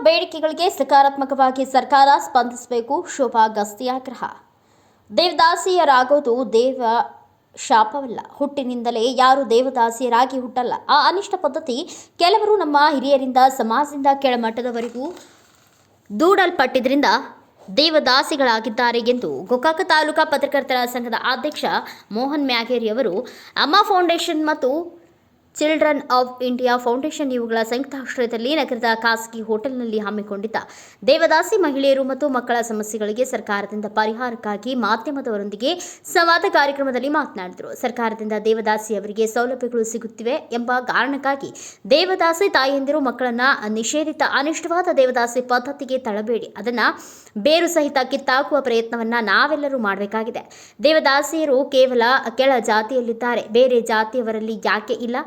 ಬೇಡಿಕೆಗಳಿಗೆ ಸಕಾರಾತ್ಮಕವಾಗಿ ಸರ್ಕಾರ ಸ್ಪಂದಿಸಬೇಕು. ಶೋಭಾ ಗಸ್ತಿ ಆಗ್ರಹ. ದೇವದಾಸಿಯರಾಗೋದು ದೇವ ಶಾಪವಲ್ಲ. ಹುಟ್ಟಿನಿಂದಲೇ ಯಾರು ದೇವದಾಸಿಯರಾಗಿ ಹುಟ್ಟಲ್ಲ. ಆ ಅನಿಷ್ಟ ಪದ್ಧತಿ ಕೆಲವರು ನಮ್ಮ ಹಿರಿಯರಿಂದ ಸಮಾಜದಿಂದ ಕೆಳಮಟ್ಟದವರೆಗೂ ದೂಡಲ್ಪಟ್ಟಿದ್ದರಿಂದ ದೇವದಾಸಿಗಳಾಗಿದ್ದಾರೆ ಎಂದು ಗೋಕಾಕ ತಾಲೂಕಾ ಪತ್ರಕರ್ತರ ಸಂಘದ ಅಧ್ಯಕ್ಷ ಮೋಹನ್ ಮ್ಯಾಗೇರಿ ಅವರು ಅಮ್ಮ ಫೌಂಡೇಶನ್ ಮತ್ತು ಚಿಲ್ಡ್ರನ್ ಆಫ್ ಇಂಡಿಯಾ ಫೌಂಡೇಶನ್ ಇವುಗಳ ಸಂಯುಕ್ತಾಶ್ರಯದಲ್ಲಿ ನಗರದ ಖಾಸಗಿ ಹೋಟೆಲ್ನಲ್ಲಿ ಹಮ್ಮಿಕೊಂಡಿದ್ದ ದೇವದಾಸಿ ಮಹಿಳೆಯರು ಮತ್ತು ಮಕ್ಕಳ ಸಮಸ್ಯೆಗಳಿಗೆ ಸರ್ಕಾರದಿಂದ ಪರಿಹಾರಕ್ಕಾಗಿ ಮಾಧ್ಯಮದವರೊಂದಿಗೆ ಸಂವಾದ ಕಾರ್ಯಕ್ರಮದಲ್ಲಿ ಮಾತನಾಡಿದರು. ಸರ್ಕಾರದಿಂದ ದೇವದಾಸಿಯವರಿಗೆ ಸೌಲಭ್ಯಗಳು ಸಿಗುತ್ತಿವೆ ಎಂಬ ಕಾರಣಕ್ಕಾಗಿ ದೇವದಾಸಿ ತಾಯಂದಿರು ಮಕ್ಕಳನ್ನ ನಿಷೇಧಿತ ಅನಿಷ್ಟವಾದ ದೇವದಾಸಿ ಪದ್ಧತಿಗೆ ತಳ್ಳಬೇಡಿ. ಅದನ್ನ ಬೇರು ಸಹಿತ ಕಿತ್ತಾಕುವ ಪ್ರಯತ್ನವನ್ನ ನಾವೆಲ್ಲರೂ ಮಾಡಬೇಕಾಗಿದೆ. ದೇವದಾಸಿಯರು ಕೇವಲ ಕೆಳ ಜಾತಿಯಲ್ಲಿದ್ದಾರೆ, ಬೇರೆ ಜಾತಿಯವರಲ್ಲಿ ಯಾಕೆ ಇಲ್ಲ?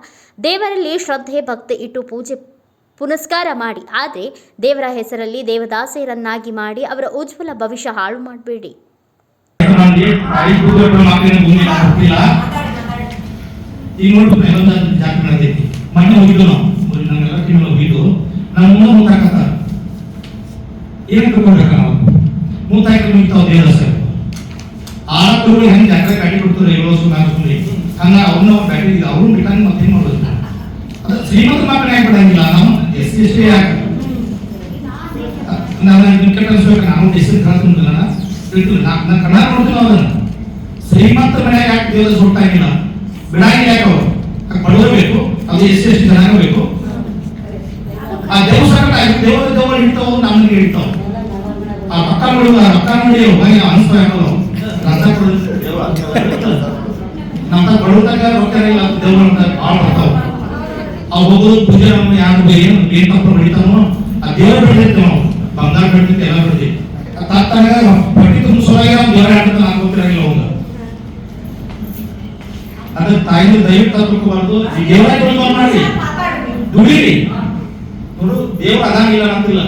ದೇವರಲ್ಲಿ ಶ್ರದ್ಧೆ ಭಕ್ತಿ ಇಟ್ಟು ಪೂಜೆ ಪುನಸ್ಕಾರ ಮಾಡಿ, ಆದರೆ ದೇವರ ಹೆಸರಲ್ಲಿ ದೇವದಾಸಿಯರನ್ನಾಗಿ ಮಾಡಿ ಅವರ ಉಜ್ವಲ ಭವಿಷ್ಯ ಹಾಳು ಮಾಡಬೇಡಿ. ಶ್ರೀಮಂತ ಮಕ್ಕಳು ಯಾಕೆ ಬಿಡಂಗಿಲ್ಲ? ನಾವು ಎಷ್ಟೇ ಯಾಕೆ ನಾವು ಹೆಸರು ಕಳ್ಕೊಂಡಿಲ್ಲ, ನಾನು ಕನ್ನಡ ನೋಡ್ತೀನಿ. ಅದನ್ನು ಶ್ರೀಮಂತ ಮನೆ ಯಾಕೆ ದೇವರ ಸುಟ್ಟಾಗಿಲ್ಲ ಬಿಡಂಗಿಲ್ಲ? ಯಾಕೆ ಅವರು ಬಡವರು ಬೇಕು, ಅದು ಎಷ್ಟು ಜನ ಬೇಕು. ಆ ದೇವಸ್ಥಾನ ದೇವರು ಇಡ್ತಾವ, ನಮಗೆ ಇಡ್ತಾವ. ಆ ಪಕ್ಕ ನೋಡಿ ಅನಿಸ್ತಾ ನಮ್ಮ ಬಡವದಾಗ ರೊಕ್ಕ ಇಲ್ಲ, ದೇವ್ರ ಭಾಳ ಬರ್ತಾವ. ಅವು ಹೋಗೋದು ಪೂಜೆ ನಮ್ಮ ಯಾರು ಏನ್ ತಪ್ಪ ಬೆಳಿತಾನೋ ಆ ದೇವ್ರ ಬೆಳಿತೇವೆ. ನಾವು ಬಂಗಾರ ಬೆಳಿತೈತೆ, ಎಲ್ಲ ಬೆಳಿತೈತಿ. ತಾತ್ತಾಗ ಬಟ್ಟಿ ತುಂಬ ಸೊಲಾಗಿ ನಾವು ದೇವರ ಆಡ್ತಾನೆ ಅನ್ಕೋತಿರಂಗಿಲ್ಲ. ಹೋಗ ಅದ್ರ ತಾಯಿನ ದಯವಿಟ್ಟು ತಪ್ಪಿಕೋಬಾರ್ದು. ದೇವರ ಮಾಡಿ ದುಡೀರಿ. ನೋಡು, ದೇವ್ರ ಅದಾಗಿಲ್ಲ ಅಂತಿಲ್ಲ.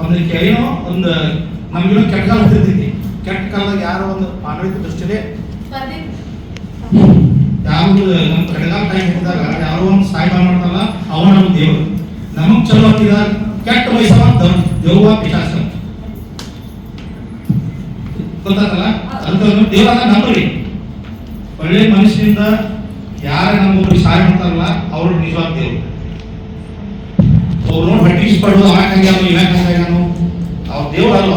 ಒಂದು ಏನೋ ಒಂದು ನಮ್ಗೇನೋ ಕೆಟ್ಟ ಕಾಲ ಬರ್ತಿರ್ತೈತಿ. ಕೆಟ್ಟ ಕಾಲದಾಗ ಯಾರೋ ಒಂದು ಮಾನವಿಕ ದೃಷ್ಟಿಲೇ ಯಾವುದು ನಮ್ಮ ಕಡೆಗಾಲ ಟೈಮ್ ಇದ್ದಾಗ ಯಾರೋ ಒಂದು ಸಾಯ್ಬಾ ಮಾಡ್ತಾರಲ್ಲ, ಅವ ನಮ್ಮ ದೇವರು. ನಮಗ್ ಚಲೋ ಆಗ್ತಿದಾಗ ಕೆಟ್ಟ ವಯಸ್ಸವ ದೇವ ಪಿಶಾಚ ಗೊತ್ತಾಗಲ್ಲ. ಅಂತ ದೇವರ ನಂಬರಿ. ಒಳ್ಳೆ ಮನುಷ್ಯನಿಂದ ಯಾರ ನಮ್ಮೊಬ್ರಿಗೆ ಸಹಾಯ ಮಾಡ್ತಾರಲ್ಲ ಅವ್ರು ನಿಜವಾದ ದೇವರು. ಅವ್ರು ನೋಡಿ ಹೊಟ್ಟಿಗೆ ಪಡೋದು ಆಕಂಗ್ಯಾನು ಇವಾಕಂಗ್ಯಾನು ಅವ್ರ ದೇವ್ರು ಅಲ್ಲ.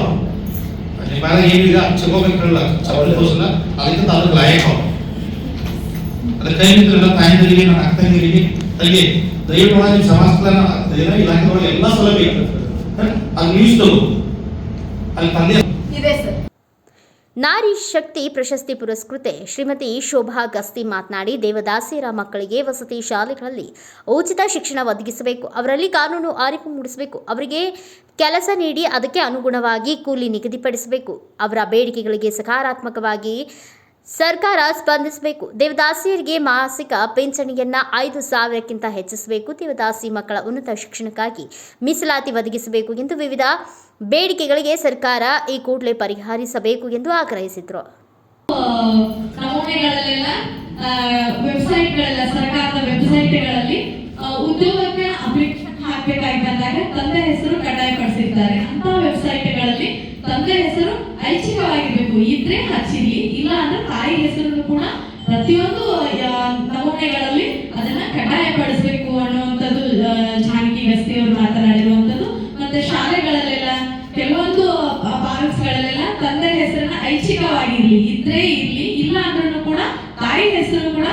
ಬಾಳ ಏನಿದೆ ಚಗೋಬೇಕಲ್ಲ, ಚವಳಿ ತೋರಿಸಲ್ಲ. ಅದಕ್ಕಿಂತ ಅದಕ್ಕೆ ಲಾಯಕ ಅವ್ರು. ಅದ್ರ ಕೈ ಮಿತ್ರರೆಲ್ಲ ತಾಯಂದಿರಿಗೆ, ನನ್ನ ಅಕ್ಕಂದಿರಿಗೆ ಅಲ್ಲಿ ದಯವಿಟ್ಟು ನಿಮ್ಮ ಸಮಾಜದ ಇಲಾಖೆ ಒಳಗೆ ಎಲ್ಲ ಸೌಲಭ್ಯ ಅದು ನ್ಯೂಸ್ ತಗೋ ಅಲ್ಲಿ ತಂದೆ. ನಾರಿ ಶಕ್ತಿ ಪ್ರಶಸ್ತಿ ಪುರಸ್ಕೃತೆ ಶ್ರೀಮತಿ ಶೋಭಾ ಗಸ್ತಿ ಮಾತನಾಡಿ, ದೇವದಾಸಿಯರ ಮಕ್ಕಳಿಗೆ ವಸತಿ ಶಾಲೆಗಳಲ್ಲಿ ಉಚಿತ ಶಿಕ್ಷಣ ಒದಗಿಸಬೇಕು, ಅವರಲ್ಲಿ ಕಾನೂನು ಅರಿವು ಮೂಡಿಸಬೇಕು, ಅವರಿಗೆ ಕೆಲಸ ನೀಡಿ ಅದಕ್ಕೆ ಅನುಗುಣವಾಗಿ ಕೂಲಿ ನಿಗದಿಪಡಿಸಬೇಕು, ಅವರ ಬೇಡಿಕೆಗಳಿಗೆ ಸಕಾರಾತ್ಮಕವಾಗಿ ಸರ್ಕಾರ ಸ್ಪಂದಿಸಬೇಕು. ದೇವದಾಸಿಯರಿಗೆ ಮಾಸಿಕ ಪಿಂಚಣಿಯನ್ನ 5,000ಕ್ಕಿಂತ ಹೆಚ್ಚಿಸಬೇಕು. ದೇವದಾಸಿ ಮಕ್ಕಳ ಉನ್ನತ ಶಿಕ್ಷಣಕ್ಕಾಗಿ ಮೀಸಲಾತಿ ಒದಗಿಸಬೇಕು ಎಂದು ವಿವಿಧ ಬೇಡಿಕೆಗಳಿಗೆ ಸರ್ಕಾರ ಈ ಕೂಡಲೇ ಪರಿಹರಿಸಬೇಕು ಎಂದು ಆಗ್ರಹಿಸಿದರು. ಸರ್ಕಾರದ ವೆಬ್ಸೈಟ್ಗಳಲ್ಲಿ ಉದ್ಯೋಗಕ್ಕೆ ಅಪ್ಲಿಕೇಶನ್ ಹಾಕಬೇಕಾಗಿದ್ದಾಗ ತಂದೆ ಹೆಸರು ಕಡ್ಡಾಯಪಡಿಸಿರ್ತಾರೆ. ಅಂತ ವೆಬ್ಸೈಟ್ಗಳಲ್ಲಿ ತಂದೆ ಹೆಸರು ಐಚ್ಛಿಕವಾಗಿರ್ಬೇಕು. ಇದ್ರೆ ಹಚ್ಚಿರ್ಲಿ, ಇಲ್ಲ ಅಂದ್ರೆ ತಾಯಿ ಹೆಸರನ್ನು ಕೂಡ ಪ್ರತಿಯೊಂದು ನಮೂನೆಗಳಲ್ಲಿ ಅದನ್ನ ಕಡ್ಡಾಯಪಡಿಸಬೇಕು ಅನ್ನುವಂಥದ್ದು ಜಾನಕಿ ಗಸ್ತಿ ಅವರು ಮಾತನಾಡಿರುವಂಥದ್ದು. ಮತ್ತೆ ಶಾಲೆಗಳಲ್ಲೆಲ್ಲ ಕೆಲವೊಂದು ಪಾರ್ಕ್ಸ್ಗಳಲ್ಲೆಲ್ಲ ತಂದೆ ಹೆಸರನ್ನ ಐಚ್ಛಿಕವಾಗಿರ್ಲಿ, ಇದ್ರೆ ಇರ್ಲಿ, ಇಲ್ಲ ಅಂದ್ರೂ ಕೂಡ ತಾಯಿ ಹೆಸರು ಕೂಡ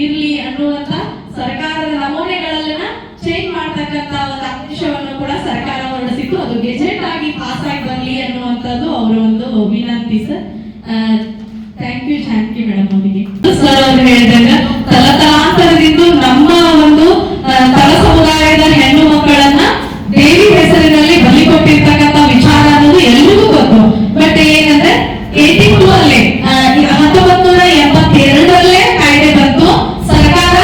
ಇರ್ಲಿ ಅನ್ನುವಂತ ಸರ್ಕಾರದ ನಮೂನೆಗಳಲ್ಲೆಲ್ಲ ಚೇಂಜ್ ಮಾಡ್ತಕ್ಕಂತ ಒಂದು ಆದೇಶವನ್ನು ಕೂಡ ಸರ್ಕಾರ ಹೊರಡಿಸಿದ್ದು. ಅದು ಗೆಜೆಟ್ ಆಗಿ ಪಾಸ್ ಆಗಿ ಬರಲಿ ಅನ್ನುವಂಥದ್ದು ಅವರ ಒಂದು ವಿನಂತಿ. Sir, thank you Janaki madam ಅವರಿಗೆ. ಸರ್ ಅವರು ಹೇಳಿದಾಗ ತಲತಲಾಂತರದಿಂದ ನಮ್ಮ ಒಂದು ತಳ ಸಮುದಾಯದ ಹೆಣ್ಣು ಮಕ್ಕಳನ್ನ ದೇವಿ ಹೆಸರಿನಲ್ಲಿ ಬಲಿ ಕೊಟ್ಟಿರ್ತಕ್ಕಂಥ ವಿಚಾರ ಅನ್ನೋದು ಎಲ್ರಿಗೂ ಗೊತ್ತು. ಬಟ್ ಏನಂದ್ರೆ 82 ಅಲ್ಲೇ 1982 ಕಾಯ್ದೆ ಬಂತು. ಸರ್ಕಾರ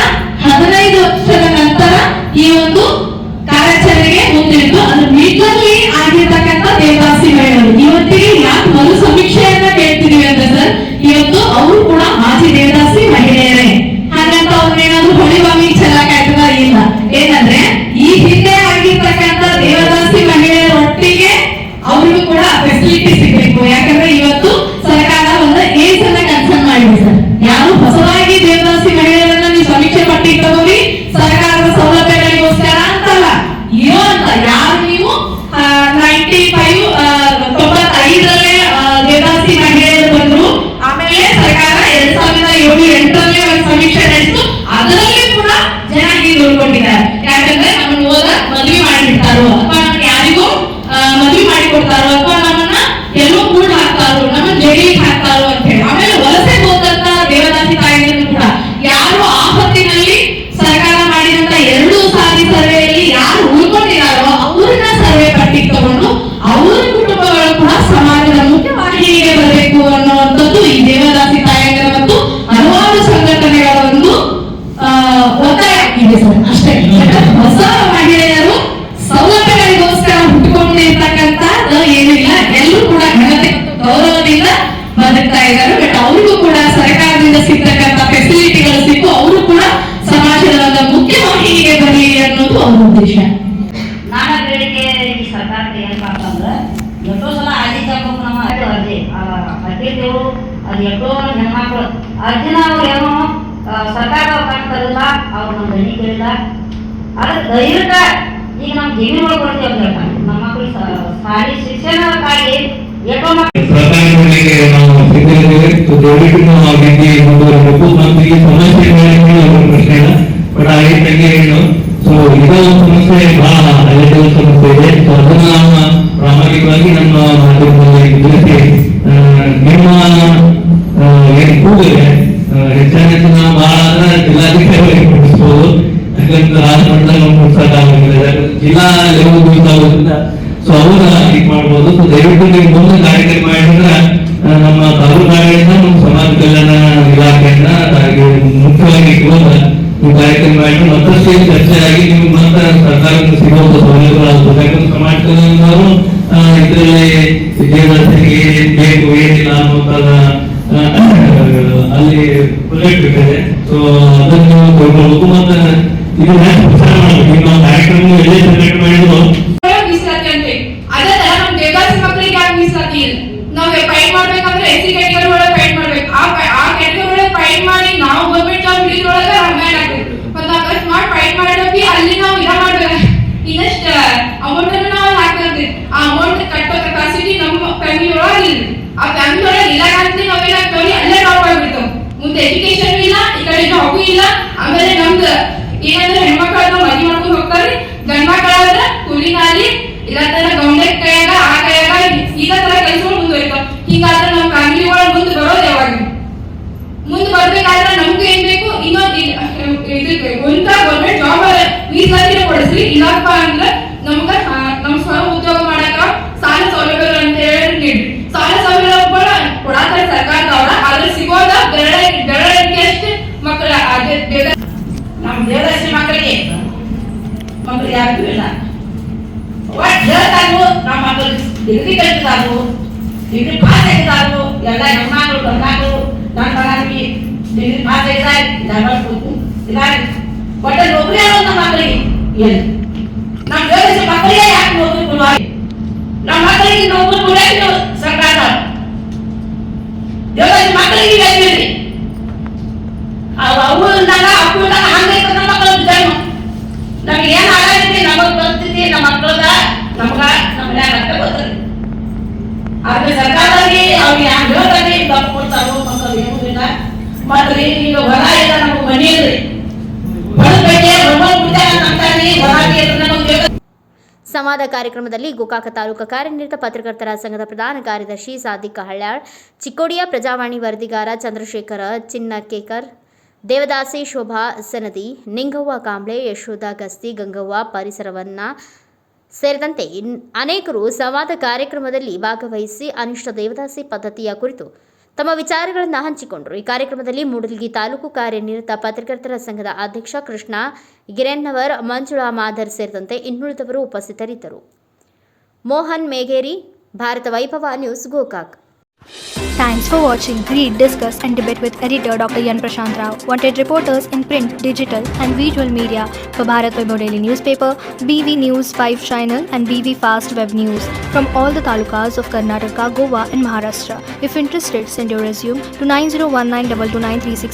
15 ವರ್ಷದ ನಂತರ ಈ ಒಂದು ಕಾರ್ಯಾಚರಣೆಗೆ ಮುಂದಿಟ್ಟು ಅದು ಮೀಟರ್ಲಿ ಆಗಿರ್ತಕ್ಕಂಥ ದೇವದಾಸಿ ಮಹಿಳೆಯರು ಇವತ್ತಿಗೆ ಯಾಕೆ ಮರು ಸಮೀಕ್ಷೆಯನ್ನ ಕೇಳ್ತಿದೀವಿ ಅಂದ್ರೆ ಸರ್, ಇವತ್ತು ಅವರು ಕೂಡ ಮಾಜಿ ದೇವದಾಸಿ ಮಹಿಳೆಯರೇ. ಅರ್ಜಿನ ಅವ್ರು ಏನೋ ಸರ್ಕಾರದ ಕಾಣ್ತಾರಲ್ಲ ಅವ್ರು ನಮ್ಮ ದನಿ ಕೇಳಿಲ್ಲ. ಅದಕ್ಕೆ ದಯವಿಟ್ಟ ಈಗ ನಮ್ಮ ಜಮೀನುಗಳು ಕೊಡ್ತೀವಿ ಅಂತ ಹೇಳ್ತಾರೆ. ನಮ್ಮ ಮಕ್ಕಳಿಗೆ ಶಾಲೆ ಶಿಕ್ಷಣಕ್ಕಾಗಿ ಸರ್ಕಾರಗಳಿಗೆ ನಾವು ಸಿದ್ಧರಿದ್ದೇವೆ. ದಯವಿಟ್ಟು ನಾವು ಆ ರೀತಿ ಮುಂದುವರಬೇಕು. ಮತ್ತು ಈ ಸಮಸ್ಯೆಗಳನ್ನು ಪ್ರಶ್ನೆ ಇಲ್ಲ, ಬಟ್ ಆ ರೀತಿಯಾಗಿ ಹೇಳು. ಸೊ ಇದೋ ಒಂದು ಸಮಸ್ಯೆ ಬಹಳ ಹಳೆಯ ಸಮಸ್ಯೆ ಇದೆ. ಸೊ ಅದನ್ನ ನಾವು ಪ್ರಾಮಾಣಿಕವಾಗಿ ನಮ್ಮ ಮಾಧ್ಯಮದಲ್ಲಿ ತಿಳಿಸಿ ನಿಮ್ಮ ಏನು ಕೂಗಿದೆ ಹೆಚ್ಚಾಗಿ ನಾವು ಬಹಳ ಅಂದ್ರೆ ಜಿಲ್ಲಾಧಿಕಾರಿಗಳಿಗೆ ಮುಟ್ಟಿಸ್ಬೋದು. ಯಾಕಂದ್ರೆ ರಾಜಮಟ್ಟದಲ್ಲಿ ನಾವು ಮುಟ್ಸಕ್ಕಾಗಿಲ್ಲ, ಜಿಲ್ಲಾ ಲೆವೆಲ್ ಮುಗಿಸಾಗೋದ್ರಿಂದ ಸೊ ಅವನ್ನ ಇದು ಮಾಡ್ಬೋದು. ಸೊ ದಯವಿಟ್ಟು ನೀವು ಮುಂದೆ ಕಾರ್ಯಕ್ರಮ ಮಾಡಿದ್ರೆ ನಮ್ಮ ತಾಲೂಕು ಆಡಳಿತ ನಮ್ಮ ಸಮಾಜ ಕಲ್ಯಾಣ ಇಲಾಖೆಯಿಂದ ಮುಖ್ಯವಾಗಿ ಇಟ್ಕೊಂಡು ನೀವು ಕಾರ್ಯಕ್ರಮ ಮಾಡಿ ಮತ್ತಷ್ಟು ಚರ್ಚೆ ಆಗಿ ನೀವು ಮತ್ತೆ ಸರ್ಕಾರದಿಂದ ಸಿಗುವಂತ ಸೌಲಭ್ಯಗಳಾಗಬೇಕು. ಯಾಕಂದ್ರೆ ಸಮಾಜ ಕಲ್ಯಾಣದವರು ಇದರಲ್ಲಿ ವಿದ್ಯಾಭ್ಯಾಸಕ್ಕೆ ಏನ್ ಬೇಕು ಏನಿಲ್ಲ ಅನ್ನುವಂಥದ್ದು ಅಲ್ಲಿ ಪ್ರೊಜೆಕ್ಟ್ ಇರ್ತದೆ. ಸೊ ಅದನ್ನು ನೀವು ತಗೊಳ್ಬೇಕು. ಮತ್ತೆ ಇದನ್ನ ಪ್ರಚಾರ ಮಾಡಬೇಕು. ಈಗ ನಾವು ಕಾರ್ಯಕ್ರಮ ಎಲ್ಲೇ ಸೆಲೆಕ್ಟ್ ಮಾಡಿದ್ರು ಅದೇ ತರ ನಮ್ ದೇವದಾಸಿ ಮಕ್ಕಳಿಗೆ ಯಾಕೆ ಮೀಸಲಾತಿ ಇಲ್ಲ? ನಾವ್ ಫೈಟ್ ಮಾಡ್ಬೇಕಂದ್ರೆ SC ಕ್ಯಾಟಗರಿ ಒಳಗೆ ಫೈಟ್ ಮಾಡ್ಬೇಕು. ಆ ಕ್ಯಾಟಗರಿ ಒಳಗೆ ಫೈಟ್ ಮಾಡಿ ನಾವು ಗೌರ್ಮೆಂಟ್ ಜಾಬ್ ಹಿಡಿದ್ರೊಳಗೆ ಅನ್ಯಾಯ ಆಗ್ತದೆ. ಮತ್ತೆ ಅಕಸ್ಮಾತ್ ಫೈಟ್ ಮಾಡೋಕೆ ಅಲ್ಲಿ ನಾವು ಇದ ಮಾಡ್ಬೇಕು, ಇನ್ನಷ್ಟ ಅಮೌಂಟ್ ಅನ್ನು ನಾವು ಹಾಕ್ತಿರ್ತೀವಿ. ಆ ಅಮೌಂಟ್ ಕಟ್ಟೋ ಕೆಪಾಸಿಟಿ ನಮ್ಮ ಫ್ಯಾಮಿಲಿ ಒಳಗೆ ಇಲ್ಲ. ಆ ಫ್ಯಾಮಿಲಿ ಒಳಗೆ ಇಲ್ಲ ಅಂತ ನಾವೇನಾಗ್ತೀವಿ ಅಲ್ಲೇ ಡ್ರಾಪ್ ಆಗ್ಬಿಡ್ತಾವ. ಮುಂದೆ ಎಜುಕೇಶನ್ ಇಲ್ಲ, ಈ ಕಡೆ ಜಾಬು ಇಲ್ಲ. ಆಮೇಲೆ ನಮ್ದು ಏನಂದ್ರೆ ಹೆಣ್ಮಕ್ಳನ್ನ ಮದುವೆ ಮಾಡ್ಕೊಂಡು ಹೋಗ್ತಾರೆ, ಗಂಡ್ ಮಕ್ಕಳಾದ್ರೆ ಕೂಲಿ ನಾಲಿ ಇಲ್ಲಂತರ ಗೌಂಡೆಟ್ ಕೈಯಾಗ ಆ ಕೈಯಾಗ ಇದ ತರ ಕೆಲಸಗಳು ಮುಂದುವರಿತಾವ. ಹಿಂಗಾದ್ರೆ ನಮ್ಮ ಫ್ಯಾಮಿಲಿ ಒಳಗೆ ಮುಂದೆ ಬರೋದು ಯಾವಾಗ? ಮುಂದೆ ಬರ್ಬೇಕಾದ್ರೆ ನಮ್ಗೆ ಏನ್ ಬೇಕು? ಇನ್ನೊಂದು ಒಂದ ಗೌರ್ಮೆಂಟ್ ಜಾಬ್ ಮೀಸಲಾತಿನ ಕೊಡಿಸ್ರಿ. ಇಲ್ಲಪ್ಪ ಅಂದ್ರೆ ನಮ್ಗ ನಮ್ ಸ್ವ ಉದ್ಯೋಗ ಮಾಡಕ ಸಾಲ ಸೌಲಭ್ಯಗಳು ಅಂತ ಹೇಳಿ ನೀಡ್ರಿ. ಸಾಲ ಸೌಲಭ್ಯಗಳು ಕೊಡಾತಾರೆ ಸರ್ಕಾರದವ್ರ, ಆದ್ರೆ ಸಿಗೋದ ಬೆರಳಿಗೆ ಅಷ್ಟು ಮಕ್ಕಳ ನಮ್ ದೇವದಾಸಿ ಮಕ್ಕಳಿಗೆ ಯಾರಿಗೂ ಇಲ್ಲ. ಒಟ್ಟು ಹೇಳ್ತಾರು ನಮ್ಮ ಮಕ್ಕಳು ಡಿಗ್ರಿ ಕಲಿತಾರು, ಡಿಗ್ರಿ ಪಾಸ್ ಆಗಿದ್ದಾರು. ಎಲ್ಲ ಹೆಣ್ಮಕ್ಳು ಗಂಡ್ಮಕ್ಳು ನನ್ನ ಮಗನಿಗೆ ಡಿಗ್ರಿ ಪಾಸ್ ಆಗಿದ್ದಾರೆ, ಇದ್ದಾರೆ. ಒಟ್ಟು ನೌಕರಿ ಅನ್ನೋದು ನಮ್ಮ ಮಕ್ಕಳಿಗೆ ಏನು? ನಮ್ಮ ದೇವದಾಸಿ ಮಕ್ಕಳಿಗೆ ಯಾಕೆ ನೌಕರಿ ಕೊಡುವ? ನಮ್ಮ ಮಕ್ಕಳಿಗೆ ನೌಕರಿ ಕೊಡಕ್ಕೆ ಸರ್ಕಾರ ದೇವದಾಸಿ ಮಕ್ಕಳಿಗೆ ಹೇಳ್ತೀವಿ. ಅವು ಇದ್ದಾಗ ಅಪ್ಪು ಇದ್ದಾಗ ಹಂಗೈತೆ ನಮ್ಮ ಮಕ್ಕಳ ಜನ್ಮ. ನಮ್ಗೆ ಏನ್ ಆಗೈತಿ ನಮಗ್ ಗೊತ್ತೈತಿ, ನಮ್ಮ ಮಕ್ಕಳದ ನಮ್ಗ ನಮ್ಮ ರಕ್ತ ಗೊತ್ತೈತಿ. ಆದ್ರೆ ಸರ್ಕಾರದಲ್ಲಿ ಅವ್ರಿಗೆ ಹ್ಯಾಂಗ ಹೇಳ್ತಾರೆ ದಪ್ಪ ಕೊಡ್ತಾರೋ ಮಕ್ಕಳು ಏನೂ ಇಲ್ಲ. ಮತ್ರಿ ಈಗ ಹೊಲ ಇಲ್ಲ, ನಮಗ್ ಮನಿ ಇಲ್ರಿ, ಹೊಲಕ್ಕೆ ಹೊಲ ಬಿಡ್ತಾರೆ ಅಂತಾರಿ. ಹೊಲಕ್ಕೆ ನಮಗೆ ಸಂವಾದ ಕಾರ್ಯಕ್ರಮದಲ್ಲಿ ಗೋಕಾಕ ತಾಲೂಕು ಕಾರ್ಯನಿರತ ಪತ್ರಕರ್ತರ ಸಂಘದ ಪ್ರಧಾನ ಕಾರ್ಯದರ್ಶಿ ಸಾದಿಕ್ ಹಳ್ಯಾಳ್, ಚಿಕ್ಕೋಡಿಯ ಪ್ರಜಾವಾಣಿ ವರದಿಗಾರ ಚಂದ್ರಶೇಖರ ಚಿನ್ನಕೇಕರ್, ದೇವದಾಸಿ ಶೋಭಾ ಸನದಿ, ನಿಂಗವ್ವ ಕಾಂಬ್ಳೆ, ಯಶೋಧ ಗಸ್ತಿ, ಗಂಗವ್ವ ಪರಿಸರವನ್ನ ಸೇರಿದಂತೆ ಅನೇಕರು ಸಂವಾದ ಕಾರ್ಯಕ್ರಮದಲ್ಲಿ ಭಾಗವಹಿಸಿ ಅನಿಷ್ಟ ದೇವದಾಸಿ ಪದ್ಧತಿಯ ಕುರಿತು ತಮ್ಮ ವಿಚಾರಗಳನ್ನು ಹಂಚಿಕೊಂಡರು. ಈ ಕಾರ್ಯಕ್ರಮದಲ್ಲಿ ಮೂಡಲಗಿ ತಾಲೂಕು ಕಾರ್ಯನಿರತ ಪತ್ರಕರ್ತರ ಸಂಘದ ಅಧ್ಯಕ್ಷ ಕೃಷ್ಣ ಗಿರೆನ್ನವರ್, ಮಂಜುಳಾ ಮಾಧರ್ ಸೇರಿದಂತೆ ಇನ್ನುಳಿದವರು ಉಪಸ್ಥಿತರಿದ್ದರು. ಮೋಹನ್ ಮೇಗೇರಿ, ಭಾರತ ವೈಭವ news, Gokak. Thanks for watching. Read, discuss and debate with editor Dr. Yan Prashant Rao. Wanted reporters in print, digital and visual media for Bharat Vaibhav Daily Newspaper, BV News 5 Channel and BV Fast Web News from all the talukas of Karnataka, Goa and Maharashtra. If interested, send your resume to 9019229369.